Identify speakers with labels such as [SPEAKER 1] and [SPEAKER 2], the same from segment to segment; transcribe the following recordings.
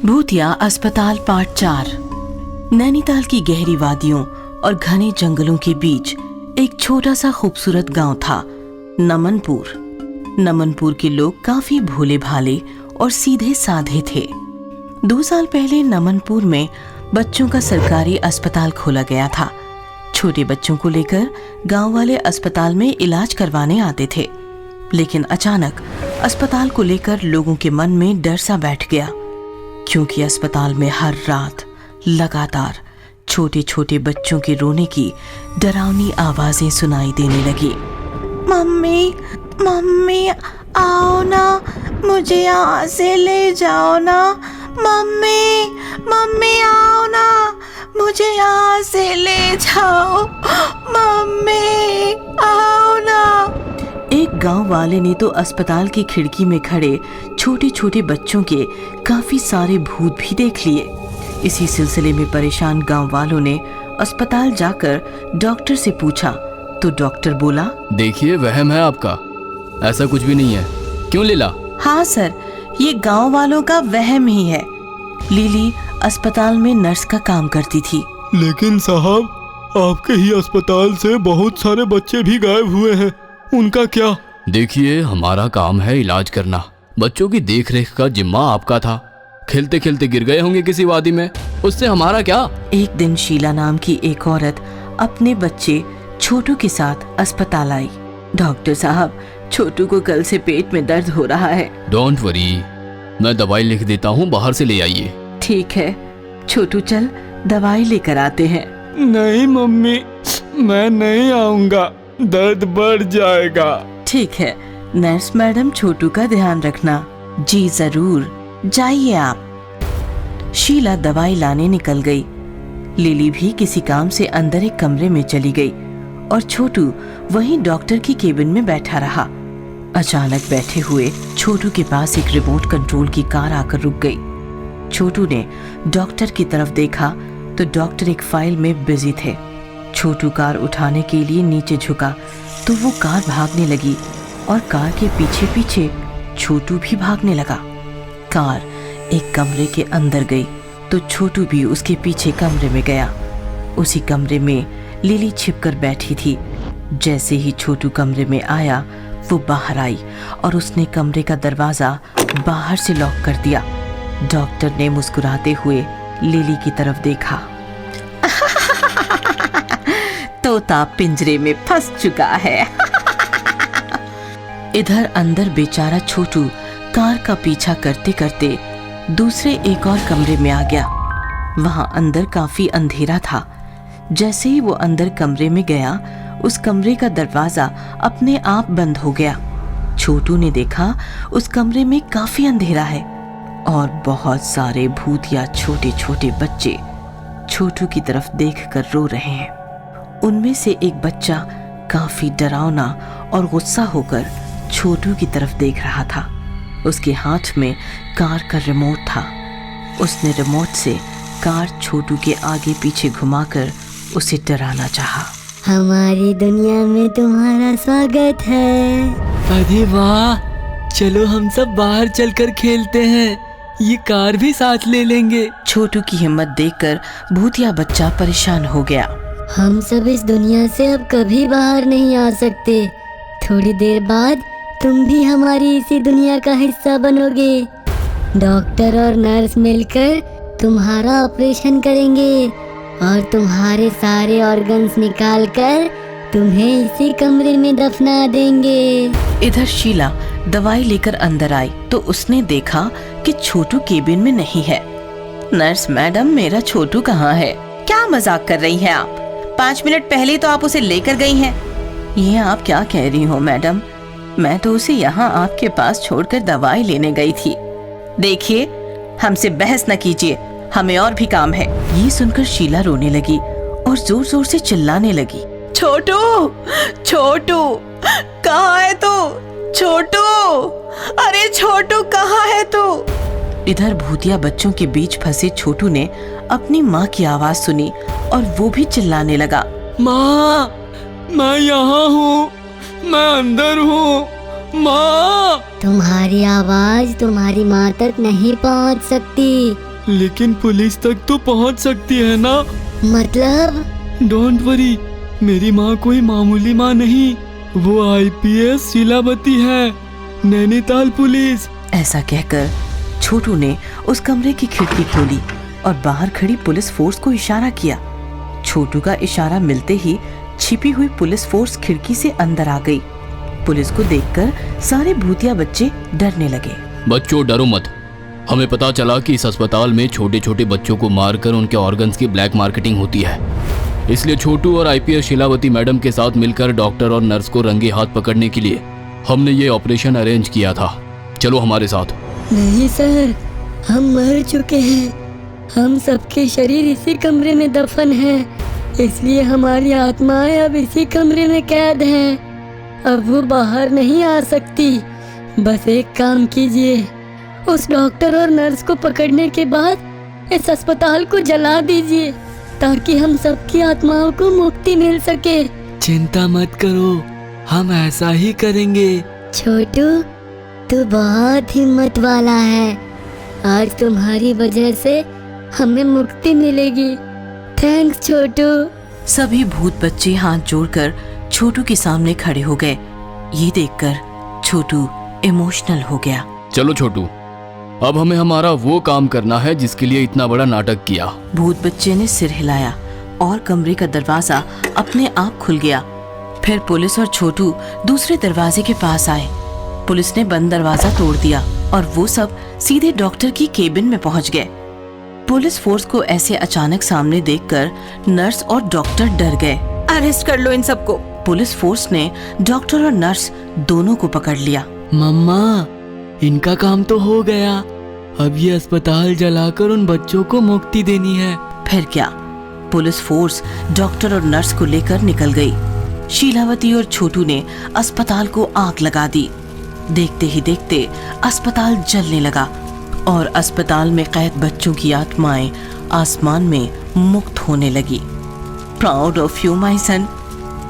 [SPEAKER 1] भूतिया अस्पताल पार्ट 4। नैनीताल की गहरी वादियों और घने जंगलों के बीच एक छोटा सा खूबसूरत गांव था, नमनपुर। नमनपुर के लोग काफी भोले भाले और सीधे साधे थे। 2 साल पहले नमनपुर में बच्चों का सरकारी अस्पताल खोला गया था। छोटे बच्चों को लेकर गांव वाले अस्पताल में इलाज करवाने आते थे, लेकिन अचानक अस्पताल को लेकर लोगों के मन में डर सा बैठ गया, क्योंकि अस्पताल में हर रात लगातार छोटे छोटे बच्चों के रोने की डरावनी आवाजें सुनाई देने लगी। मम्मी मम्मी आओ ना, मुझे यहाँ से ले जाओ ना। मम्मी मम्मी आओ ना, मुझे यहाँ से ले जाओ। मम्मी आओ ना। एक गांव वाले ने तो अस्पताल की खिड़की में खड़े छोटे छोटे बच्चों के काफी सारे भूत भी देख लिए। इसी सिलसिले में परेशान गांव वालों ने अस्पताल जाकर डॉक्टर से पूछा, तो डॉक्टर बोला,
[SPEAKER 2] देखिए वहम है आपका, ऐसा कुछ भी नहीं है। क्यों लीला?
[SPEAKER 1] हाँ सर, ये गांव वालों का वहम ही है। लिली अस्पताल में नर्स का काम करती थी।
[SPEAKER 3] लेकिन साहब, आपके ही अस्पताल से बहुत सारे बच्चे भी गायब हुए हैं, उनका क्या?
[SPEAKER 2] देखिए, हमारा काम है इलाज करना, बच्चों की देखरेख का जिम्मा आपका था। खेलते खेलते गिर गए होंगे किसी वादी में, उससे हमारा क्या?
[SPEAKER 1] एक दिन शीला नाम की एक औरत अपने बच्चे छोटू के साथ अस्पताल आई। डॉक्टर साहब, छोटू को कल से पेट में दर्द हो रहा है।
[SPEAKER 2] डोंट वरी, मैं दवाई लिख देता हूँ, बाहर से ले आइए।
[SPEAKER 1] ठीक है छोटू, चल दवाई लेकर आते हैं।
[SPEAKER 3] नहीं मम्मी, मैं नहीं आऊंगा, दर्द बढ़ जाएगा।
[SPEAKER 1] ठीक है नर्स मैडम, छोटू का ध्यान रखना। जी जरूर, जाइए आप। शीला दवाई लाने निकल गई। लिली भी किसी काम से अंदर एक कमरे में चली गई और छोटू वहीं डॉक्टर की केबिन में बैठा रहा। अचानक बैठे हुए छोटू के पास एक रिमोट कंट्रोल की कार आकर रुक गई। छोटू ने डॉक्टर की तरफ देखा तो डॉक्टर एक फाइल में बिजी थे। छोटू कार उठाने के लिए नीचे झुका तो वो कार भागने लगी और कार के पीछे पीछे छोटू भी भागने लगा। कार एक कमरे के अंदर गई तो छोटू भी उसके पीछे कमरे में गया। उसी कमरे में लिली छिपकर बैठी थी। जैसे ही छोटू कमरे में आया, वो बाहर आई और उसने कमरे का दरवाजा बाहर से लॉक कर दिया। डॉक्टर ने मुस्कुराते हुए लिली की तरफ देखा। तोता पिंजरे में फंस चुका है। इधर अंदर बेचारा छोटू कार का पीछा करते करते दूसरे एक और कमरे में आ गया। वहां अंदर काफी अंधेरा था। जैसे ही वो अंदर कमरे में गया, उस कमरे का दरवाजा अपने आप बंद हो गया। छोटू ने देखा उस कमरे में काफी अंधेरा है और बहुत सारे भूतिया छोटे छोटे बच्चे छोटू की तरफ देखकर रो रहे हैं। उनमें से एक बच्चा काफी डरावना और गुस्सा होकर छोटू की तरफ देख रहा था। उसके हाथ में कार का रिमोट था। उसने रिमोट से कार छोटू के आगे पीछे घुमाकर उसे डराना चाहा।
[SPEAKER 4] हमारी दुनिया में तुम्हारा स्वागत है।
[SPEAKER 5] अरे वाह, चलो हम सब बाहर चलकर खेलते हैं, ये कार भी साथ ले लेंगे।
[SPEAKER 1] छोटू की हिम्मत देखकर भूतिया बच्चा परेशान हो गया।
[SPEAKER 4] हम सब इस दुनिया से अब कभी बाहर नहीं आ सकते। थोड़ी देर बाद तुम भी हमारी इसी दुनिया का हिस्सा बनोगे। डॉक्टर और नर्स मिलकर तुम्हारा ऑपरेशन करेंगे और तुम्हारे सारे ऑर्गन्स निकालकर तुम्हें इसी कमरे में दफना देंगे।
[SPEAKER 1] इधर शीला दवाई लेकर अंदर आई तो उसने देखा कि छोटू केबिन में नहीं है। नर्स मैडम, मेरा छोटू कहाँ है? क्या मजाक कर रही हैं आप? 5 मिनट पहले तो आप उसे लेकर गई हैं। ये आप क्या कह रही हो मैडम? मैं तो उसे यहाँ आपके पास छोड़कर दवाई लेने गई थी। देखिए, हमसे बहस न कीजिए, हमें और भी काम है। ये सुनकर शीला रोने लगी और जोर जोर से चिल्लाने लगी, छोटू छोटू कहाँ है तू? छोटू, अरे छोटू कहाँ है तू? इधर भूतिया बच्चों के बीच फंसे छोटू ने अपनी माँ की आवाज सुनी और वो भी चिल्लाने लगा,
[SPEAKER 3] माँ, मैं यहाँ हूँ, मैं अंदर हूँ,
[SPEAKER 5] माँ।
[SPEAKER 4] तुम्हारी आवाज तुम्हारी माँ तक नहीं पहुँच सकती।
[SPEAKER 3] लेकिन पुलिस तक तो पहुंच सकती है ना।
[SPEAKER 4] मतलब?
[SPEAKER 3] डोंट वरी, मेरी माँ कोई मामूली माँ नहीं, वो आईपीएस शीलावती है, नैनीताल पुलिस।
[SPEAKER 1] ऐसा कहकर छोटू ने उस कमरे की खिड़की खोली और बाहर खड़ी पुलिस फोर्स को इशारा किया। छोटू का इशारा मिलते ही छिपी हुई पुलिस फोर्स खिड़की से अंदर आ गई। पुलिस को देखकर सारे भूतिया बच्चे डरने लगे।
[SPEAKER 2] बच्चों डरो मत, हमें पता चला कि इस अस्पताल में छोटे छोटे बच्चों को मारकर उनके ऑर्गन्स की ब्लैक मार्केटिंग होती है। इसलिए छोटू और आईपीएस शीलावती मैडम के साथ मिलकर डॉक्टर और नर्स को रंगे हाथ पकड़ने के लिए हमने ये ऑपरेशन अरेंज किया था। चलो हमारे साथ।
[SPEAKER 4] नहीं सर, हम मर चुके हैं। हम सबके शरीर इसी कमरे में दफन हैं, इसलिए हमारी आत्माएं अब इसी कमरे में कैद हैं। अब वो बाहर नहीं आ सकती। बस एक काम कीजिए, उस डॉक्टर और नर्स को पकड़ने के बाद इस अस्पताल को जला दीजिए, ताकि हम सबकी आत्माओं को मुक्ति मिल सके।
[SPEAKER 5] चिंता मत करो, हम ऐसा ही करेंगे।
[SPEAKER 4] छोटू, तू बहुत हिम्मत वाला है। आज तुम्हारी वजह से हमें मुक्ति मिलेगी। थैंक्स छोटू।
[SPEAKER 1] सभी भूत बच्चे हाथ जोड़कर छोटू के सामने खड़े हो गए। ये देखकर छोटू इमोशनल हो गया।
[SPEAKER 2] चलो छोटू, अब हमें हमारा वो काम करना है जिसके लिए इतना बड़ा नाटक किया।
[SPEAKER 1] भूत बच्चे ने सिर हिलाया और कमरे का दरवाजा अपने आप खुल गया। फिर पुलिस और छोटू दूसरे दरवाजे के पास आए। पुलिस ने बंद दरवाजा तोड़ दिया और वो सब सीधे डॉक्टर की केबिन में पहुंच गए। पुलिस फोर्स को ऐसे अचानक सामने देखकर नर्स और डॉक्टर डर गए। अरेस्ट कर लो इन सबको। पुलिस फोर्स ने डॉक्टर और नर्स दोनों को पकड़ लिया।
[SPEAKER 5] मम्मा, इनका काम तो हो गया। अब ये अस्पताल जलाकर उन बच्चों को मुक्ति देनी है।
[SPEAKER 1] फिर क्या, पुलिस फोर्स डॉक्टर और नर्स को लेकर निकल गई। शीलावती और छोटू ने अस्पताल को आग लगा दी। देखते ही देखते अस्पताल जलने लगा और अस्पताल में कैद बच्चों की आत्माएं आसमान में मुक्त होने लगी। Proud of you my son,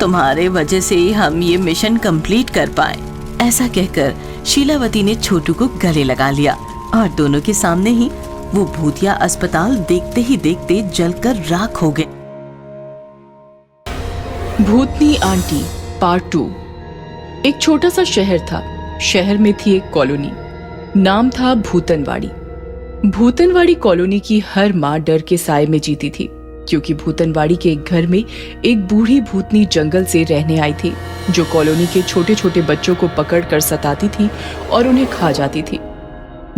[SPEAKER 1] तुम्हारे वजह से ही हम ये मिशन कंप्लीट कर पाए। ऐसा कहकर शीलावती ने छोटू को गले लगा लिया और दोनों के सामने ही वो भूतिया अस्पताल देखते ही देखते जलकर राख हो गए।
[SPEAKER 6] भूतनी आंटी पार्ट 2। एक छोटा सा शहर था। शहर में थी एक कॉलोनी, नाम था भूतनवाड़ी। भूतनवाड़ी कॉलोनी की हर माँ डर के साए में जीती थी, क्योंकि भूतनवाड़ी के एक घर में एक बूढ़ी भूतनी जंगल से रहने आई थी, जो कॉलोनी के छोटे छोटे बच्चों को पकड़कर सताती थी और उन्हें खा जाती थी।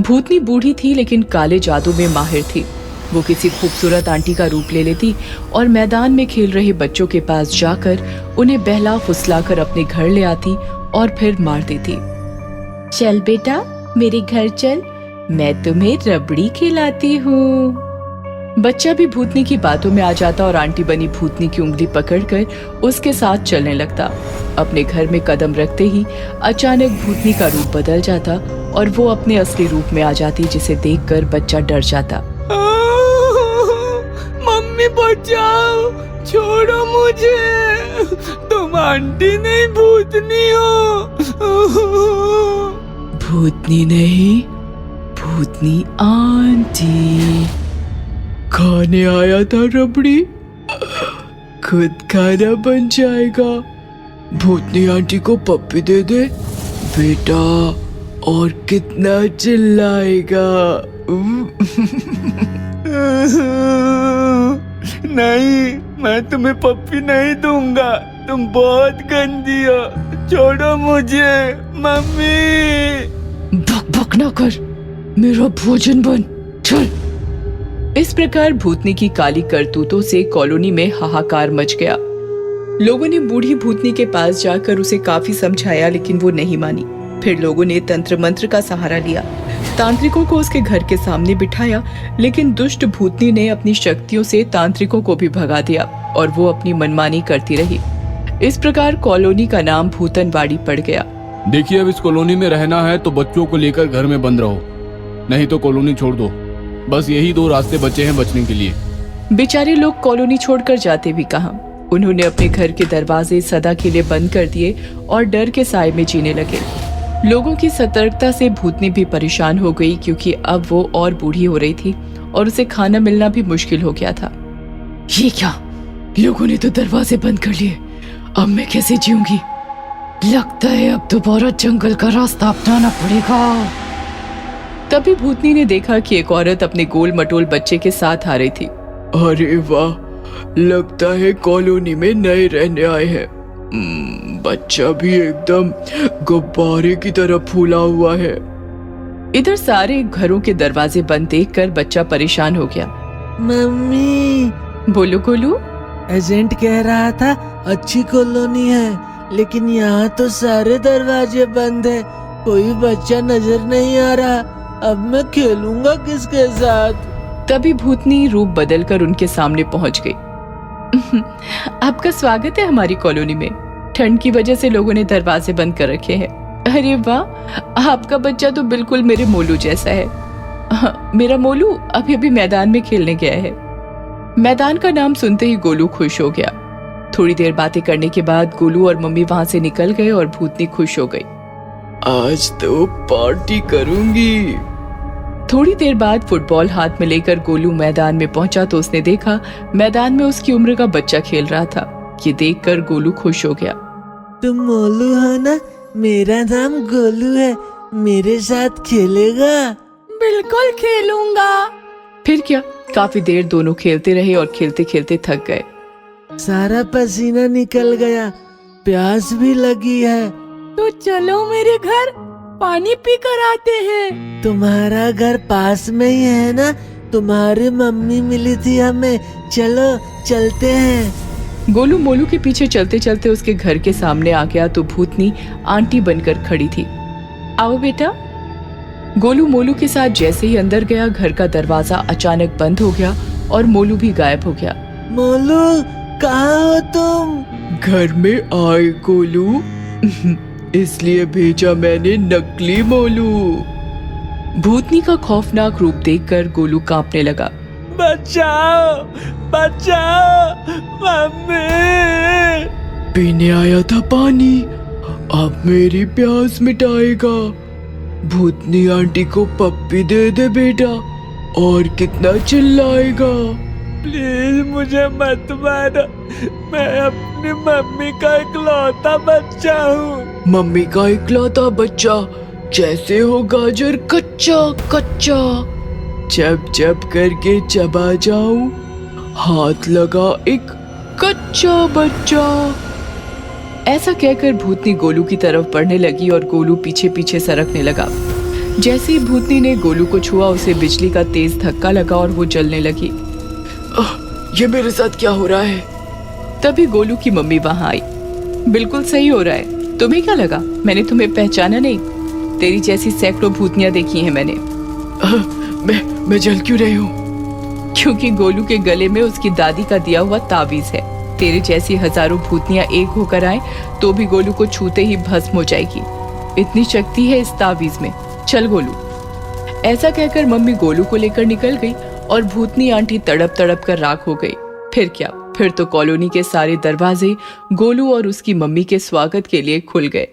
[SPEAKER 6] भूतनी बूढ़ी थी लेकिन काले जादू में माहिर थी। वो किसी खूबसूरत आंटी का रूप ले लेती और मैदान में खेल रहे बच्चों के पास जाकर उन्हें बहला फुसलाकर अपने घर ले आती और फिर मार देती। चल बेटा, मेरे घर चल, मैं तुम्हें रबड़ी खिलाती हूँ। बच्चा भी भूतनी की बातों में आ जाता और आंटी बनी भूतनी की उंगली पकड़कर उसके साथ चलने लगता। अपने घर में कदम रखते ही अचानक भूतनी का रूप बदल जाता और वो अपने असली रूप में आ जाती, जिसे देखकर बच्चा डर जाता।
[SPEAKER 5] मम्मी बचाओ, छोड़ो मुझे, तुम आंटी नहीं भूतनी हो। भूतनी नहीं, भूतनी आंटी। खाने आया था रबड़ी, खुद खाना बन जाएगा। भूतनी आंटी को पप्पी दे दे बेटा, और कितना चिल्लाएगा। नहीं, मैं तुम्हें पप्पी नहीं दूंगा, तुम बहुत गंदी हो, छोड़ो मुझे मम्मी।
[SPEAKER 6] भक भक ना कर, मेरा भोजन बन, चल। इस प्रकार भूतनी की काली करतूतों से कॉलोनी में हाहाकार मच गया। लोगों ने बूढ़ी भूतनी के पास जाकर उसे काफी समझाया, लेकिन वो नहीं मानी। फिर लोगों ने तंत्र मंत्र का सहारा लिया, तांत्रिकों को उसके घर के सामने बिठाया, लेकिन दुष्ट भूतनी ने अपनी शक्तियों से तांत्रिकों को भी भगा दिया और वो अपनी मनमानी करती रही। इस प्रकार कॉलोनी का नाम भूतनवाड़ी पड़ गया।
[SPEAKER 2] देखिए, अब इस कॉलोनी में रहना है तो बच्चों को लेकर घर में बंद रहो, नहीं तो कॉलोनी छोड़ दो। बस यही दो रास्ते बचे हैं बचने के लिए।
[SPEAKER 6] बेचारे लोग कॉलोनी छोड़कर जाते भी कहां। उन्होंने अपने घर के दरवाजे सदा के लिए बंद कर दिए और डर के साए में जीने लगे। लोगों की सतर्कता से भूतनी भी परेशान हो गई, क्योंकि अब वो और बूढ़ी हो रही थी और उसे खाना मिलना भी मुश्किल हो गया था। ये क्या, लोगों ने तो दरवाजे बंद कर लिए, अब मैं कैसे जीऊंगी? लगता है अब दोबारा जंगल का रास्ता अपनाना पड़ेगा। तभी भूतनी ने देखा कि एक औरत अपने गोल मटोल बच्चे के साथ आ रही थी।
[SPEAKER 5] अरे वाह, लगता है कॉलोनी में नए रहने आए हैं। बच्चा भी एकदम गुब्बारे की तरह फूला हुआ है।
[SPEAKER 6] इधर सारे घरों के दरवाजे बंद देखकर बच्चा परेशान हो गया।
[SPEAKER 7] मम्मी,
[SPEAKER 6] बोलो गोलू।
[SPEAKER 7] एजेंट कह रहा था अच्छी कॉलोनी है, लेकिन यहाँ तो सारे दरवाजे बंद है, कोई बच्चा नजर नहीं आ रहा। अब मैं खेलूंगा किसके साथ?
[SPEAKER 6] तभी भूतनी रूप बदलकर उनके सामने पहुंच गई। आपका स्वागत है हमारी कॉलोनी में। ठंड की वजह से लोगों ने दरवाजे बंद कर रखे हैं। अरे वाह, आपका बच्चा तो बिल्कुल मेरे मोलू जैसा है। मेरा मोलू अभी अभी मैदान में खेलने गया है। मैदान का नाम सुनते ही गोलू खुश हो गया। थोड़ी देर बातें करने के बाद गोलू और मम्मी वहां से निकल गए और भूतनी खुश हो गई।
[SPEAKER 5] आज तो पार्टी करूंगी।
[SPEAKER 6] थोड़ी देर बाद फुटबॉल हाथ में लेकर गोलू मैदान में पहुंचा तो उसने देखा मैदान में उसकी उम्र का बच्चा खेल रहा था। ये देखकर गोलू खुश हो गया।
[SPEAKER 7] तुम मोलू हो ना? मेरा नाम गोलू है, मेरे साथ खेलेगा?
[SPEAKER 6] बिल्कुल खेलूंगा। फिर क्या, काफी देर दोनों खेलते रहे और खेलते खेलते थक गए।
[SPEAKER 7] सारा पसीना निकल गया, प्यास भी लगी है।
[SPEAKER 8] तो चलो मेरे घर, पानी पी कर आते हैं।
[SPEAKER 7] तुम्हारा घर पास में ही है ना? तुम्हारी मम्मी मिली थी हमें, चलो चलते हैं।
[SPEAKER 6] गोलू मोलू के पीछे चलते चलते उसके घर के सामने आ गया तो भूतनी आंटी बनकर खड़ी थी। आओ बेटा। गोलू मोलू के साथ जैसे ही अंदर गया, घर का दरवाजा अचानक बंद हो गया और मोलू भी गायब हो गया।
[SPEAKER 7] मोलू, कहाँ हो तुम?
[SPEAKER 5] घर में आए गोलू, इसलिए भेजा मैंने नकली मोलू।
[SPEAKER 6] भूतनी का खौफनाक रूप देखकर गोलू कांपने लगा।
[SPEAKER 5] बचाओ, बचाओ मम्मी। पीने आया था पानी, अब मेरी प्यास मिटाएगा। भूतनी आंटी को पप्पी दे दे बेटा, और कितना चिल्लाएगा। प्लीज मुझे मत मारो, मैं अपनी मम्मी का इकलौता बच्चा हूँ। मम्मी का इकलौता बच्चा जैसे हो गाजर कच्चा कच्चा, चप चप करके चबा जाऊं, हाथ लगा एक कच्चा बच्चा। ऐसा कहकर भूतनी गोलू की तरफ बढ़ने लगी और गोलू पीछे पीछे सरकने लगा। जैसे ही भूतनी ने गोलू को छुआ, उसे बिजली का तेज धक्का लगा और वो जलने लगी। ये मेरे साथ क्या हो रहा है?
[SPEAKER 6] तभी गोलू की मम्मी वहां आई। बिल्कुल सही हो रहा है, तुम्हें क्या लगा मैंने तुम्हें पहचाना नहीं? तेरी जैसी सैकड़ों भूतनियां देखी हैं मैंने।
[SPEAKER 5] मैं जल क्यों रही हूँ?
[SPEAKER 6] क्योंकि गोलू के गले में उसकी दादी का दिया हुआ ताबीज है। तेरे जैसी हजारों भूतनियां एक होकर आए तो भी गोलू को छूते ही भस्म हो जाएगी, इतनी शक्ति है इस ताबीज में। चल गोलू। ऐसा कहकर मम्मी गोलू को लेकर निकल गई और भूतनी आंटी तड़प तड़प कर राख हो गई। फिर क्या, फिर तो कॉलोनी के सारे दरवाजे गोलू और उसकी मम्मी के स्वागत के लिए खुल गए।